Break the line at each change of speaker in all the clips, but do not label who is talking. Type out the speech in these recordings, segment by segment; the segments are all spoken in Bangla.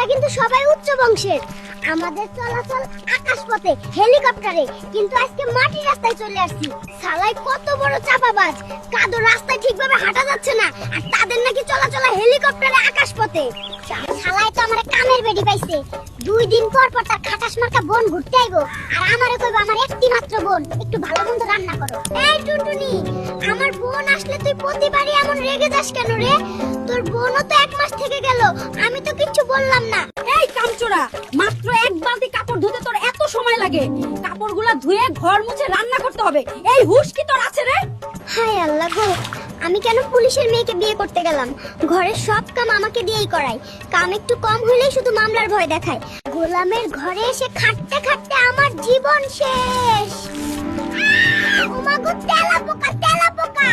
কিন্তু সবাই উচ্চ বংশের। আমাদের চলাচল আকাশপথে, হেলিকপ্টারে, কিন্তু আজকে মাটির রাস্তায় চলে আসছি। শালাই কত বড় চাপাবাজ, কাদো রাস্তায় ঠিকভাবে হাঁটা যাচ্ছে না, আর তাদের নাকি চলাচল হেলিকপ্টারে, আকাশপথে। শালাই তো আমার কামের বেডি পাইছে। 2 দিন পর পর তার খাটাস মার্কা বোন ঘুরতে আইবো, আর আমারে কইবো আমার একটি মাত্র বোন, একটু ভালো মন্দ রান্না করো। এই টুনটুনি, আমার বোন আসলে তুই প্রতিবারই এমন রেগে যাস কেন রে? তোর বোনও তো 1 মাস থেকে গেল, আমি তো কিচ্ছু বললাম না।
এই কামচোরা, মাত্র 1 বালতি কাপড় ধুতে তোর এত সময় লাগে? কাপড়গুলা ধুয়ে ঘর মুছে রান্না করতে হবে, এই হুশ কি তোর আছে রে?
হায় আল্লাহ গো, আমি কেন পুলিশের মেয়েকে বিয়ে করতে গেলাম? ঘরের সব কাম আমাকে দিয়েই করায়, কাম একটু কম হলেই শুধু মামলার ভয় দেখায়। গোলামের ঘরে এসে খাটতে খাটতে আমার জীবন শেষ। ওমাগো তেলা পোকা, তেলা পোকা!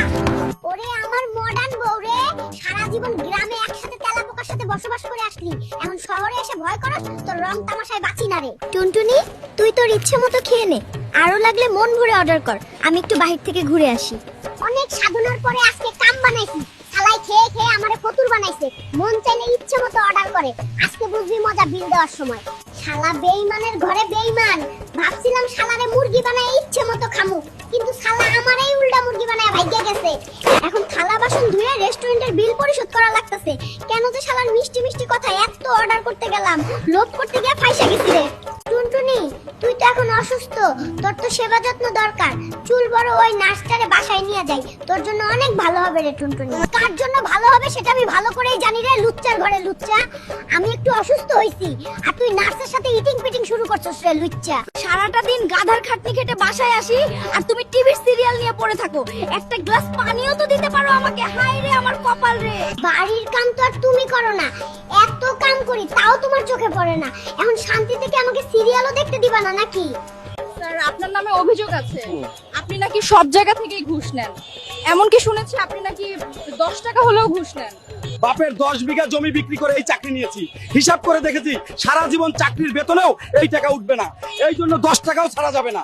ওরে আমার মডার্ন বউ রে, সারা জীবন গ্রামে একসাথে তেলা পোকার সাথে বসবাস করে আসলি, এখন শহরে এসে ভয় করস? তোর রং তামাশায় বাঁচি না রে। টুনটুনি, তুই তোর ইচ্ছে মতো খেয়ে নে, আরো লাগলে মন ভরে অর্ডার কর, আমি একটু বাহির থেকে ঘুরে আসি। অনেক সাধনার পরে আজকে কাম বানাইছি। শালাই খেয়ে খেয়ে আমারে ফতুর বানাইছে, মন চাইলে ইচ্ছে মতো অর্ডার করে। আজকে বুঝবি মজা বিল দেওয়ার সময়। শালা বেঈমানের ঘরে বেঈমান। ভাবছিলাম শালারে মুরগি বানায় ইচ্ছে মতো খামু, কিন্তু শালা আমারই উল্টা মুরগি বানায় ভাইগে গেছে। এখন থালা বাসন ধুয়ে রেস্টুরেন্টের বিল পরিশোধ করা লাগতেছে। কেন যে শালার মিষ্টি মিষ্টি কথা এত অর্ডার করতে গেলাম, লোভ করতে গিয়ে ফাইসা গেছি রে। টুনটুনি, তুই তো এখন অসুস্থ, তোর তো সেবা যত্ন দরকার। চুল বড় ওই নার্সটারে বাসায় নিয়ে যাই, তোর জন্য অনেক ভালো হবে রে টুনটুনি। কার জন্য ভালো হবে সেটা আমি ভালো করেই জানি রে, লুচ্চার ঘরে লুচ্চা। আমি একটু অসুস্থ হইছি, আর তুই নার্সের সাথে ইটিং পিটিং শুরু করছস রে লুচ্চা।
সারাটা দিন গাধার খাটনি খেটে বাসায় আসি, আর তুমি টিভির সিরিয়াল নিয়ে পড়ে থাকো। একটা গ্লাস পানিও তো দিতে পারো আমাকে। হায় রে আমার কপাল রে।
বাড়ির কাম তো আর তুমি করো না, এত কাম করি তাও তোমার চোখে পড়ে না। এখন শান্তি থেকে আমাকে সিরিয়ালও দেখতে দিবা না নাকি?
স্যার, আপনার নামে অভিযোগ আছে, আপনি নাকি সব জায়গা থেকেই ঘুষ নেন। এমনকি শুনেছি আপনি নাকি 10 টাকা হলেও ঘুষ নেন।
বাপের 10 বিঘা জমি বিক্রি করে এই চাকরি নিয়েছি। হিসাব করে দেখেছি সারা জীবন চাকরির বেতনেও এই টাকা উঠবে না, এই জন্য 10 টাকাও ছাড়া যাবে না।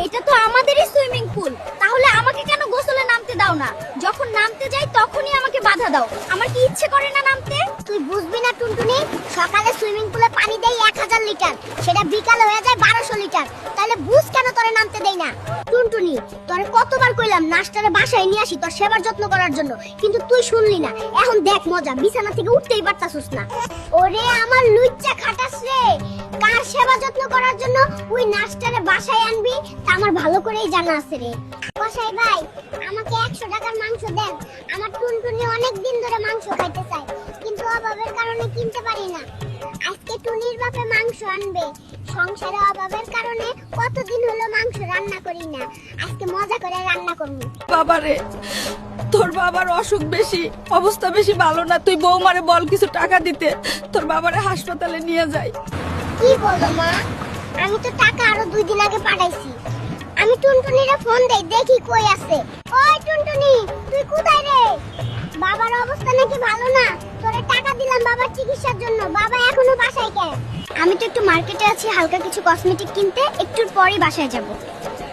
এটা তো আমাদেরই সুইমিং পুল, তাহলে আমাকে কেন গোসলে নামতে দাও না? যখন নামতে যাই তখনই আমাকে বাধা দাও। আমার কি ইচ্ছে করে না নামতে?
তুই বুঝবি না টুনটুনি, সকালে সুইমিং পুলে পানি দেই 1000 লিটার, সেটা বিকালে হয়ে যায় 1200 লিটার। তাহলে বুঝ কেন তোরে নামতে দেই না? টুনটুনি, তোরে কতবার কইলাম নাস্তারে বাসায় নিয়ে আসি তোর সেবার যত্ন করার জন্য, কিন্তু তুই শুনলি না। এখন দেখ মজা, বিছানা থেকে উঠতেই পারতাছিস না। ওরে আমার লুচ্চা খাটাস রে, কার সেবা যত্ন করার জন্য ওই নাস্তারে বাসায় আনবি তা আমার ভালো করেই জানা আছে রে। কসাই ভাই, আমাকে 100 টাকার মাংস দেন। আমার টুনটুনি অনেক দিন ধরে মাংস খাইতে চায়, কিন্তু অভাবের কারণে কিনতে পারি না। আজকে টুনির বাপে মাংস আনবে। সংসারে অভাবের কারণে কতদিন হলো মাংস রান্না করি না, আজকে মজা করে রান্না করব।
বাবারে, তোর বাবার অসুখ বেশি, অবস্থা বেশি ভালো না। তুই বৌমারে বল কিছু টাকা দিতে, তোর বাবারে হাসপাতালে নিয়ে যাই।
কি বলো মা? আমি তো টাকা আরো 2 দিন আগে পাঠাইছি। আমি টুনটুনিরে ফোন দেই, দেখি কই আছে। ওই টুনটুনি, তুই কোথায় রে? বাবার অবস্থা নাকি ভালো না, তোরে টাকা দিলাম বাবার চিকিৎসার জন্য, বাবা এখনো বাসায় কেন? আমি তো একটু মার্কেটে আছি হালকা কিছু কসমেটিক কিনতে, একটুর পরেই বাসায় যাব।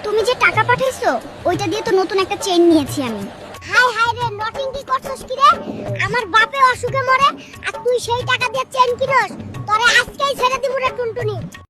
তুমি যে টাকা পাঠাইছো ওইটা দিয়ে তো নতুন একটা চেইন নিয়েছি আমি। হাই হাই রে, নটিং কি করছস কি রে? আমার বাপে অসুখে মরে আর তুই সেই টাকা দিয়ে চেইন কিনস? তোরে আজকেই ছেড়ে দিব রে টুনটুনি।